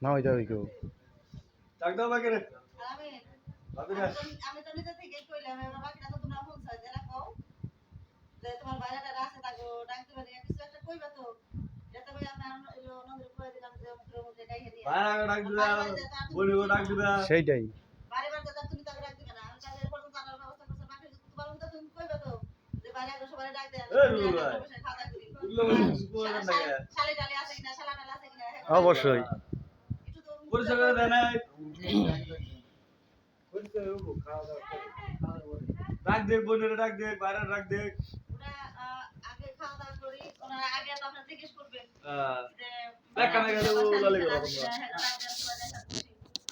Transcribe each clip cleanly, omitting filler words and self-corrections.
না হইতে হবে কেউ ডাক দাও বাকি রে আমি ভাবি না আমি তো নিজে থেকে কইলাম এবার বাকিটা তো তোমরা ফোন চাই যারা কও যে তোমার বাইরেটা আছে তাগো ডাক দিবা না কিছু একটা কইবা তো যাতে ভাই আমি নন্দরে কই দিলাম যে মুখের মধ্যে গাইয়ে দিয়া বাইরে ডাক দিবা বলিও ডাক দিবা সেইটাই বারে বারে যা তুমি তাকে ডাক দিবা না আমি তাদের পর্যন্ত জানার ব্যবস্থা করছি বাকি তোমার মধ্যে তুমি কইবা তো যে বাইরে আগে সবাই ডাক দেন খাওয়া করি শালি ডালি আছে কিনা শালা ডালি আছে কিনা অবশ্যই একটু তো পরিচয় করে দেন ডাক দে বোনের ডাক দে বাইরে ডাক দে ওরা আগে খাওয়া দাওয়া করি ওনারা আগে তো আপনারা জিজ্ঞেস করবেন যে কামে গেলে বলে গেল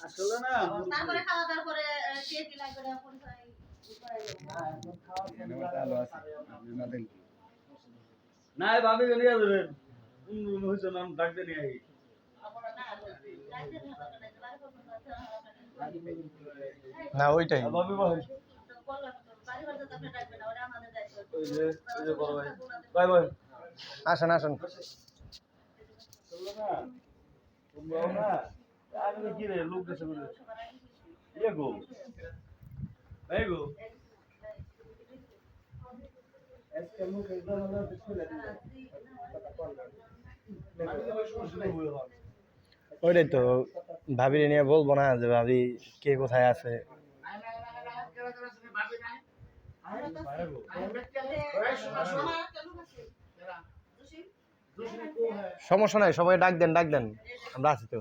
আসলে না তারপরে খাওয়া দাওয়ার পরে কে কি লাগবে না পরিচয় না ভাবি নিয়ে যাবেন হইছে নাম ডাক দে নিয়ে না ওইটাই ভাবি ভাই ওই যে বড় ভাই বাই বাই আসেন আসেন চলো না তোমরাও না আগে কি রে লোক দেশে বলে ইয়ে গো এই গো আজকে মুখ একদম না বিস্কুট ওইটাই তো ভাবিরে নিয়ে বলবো না যে ভাবি কে কোথায় আছে সমস্যা নাই সবাই ডাক দেন আমরা আছি তো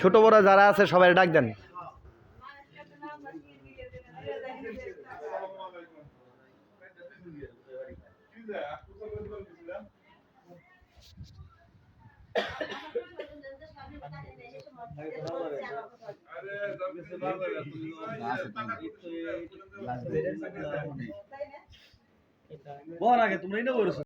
ছোট বড় যারা আছে সবাই ডাক দেন বল আগে তোমরা এটা বলেছো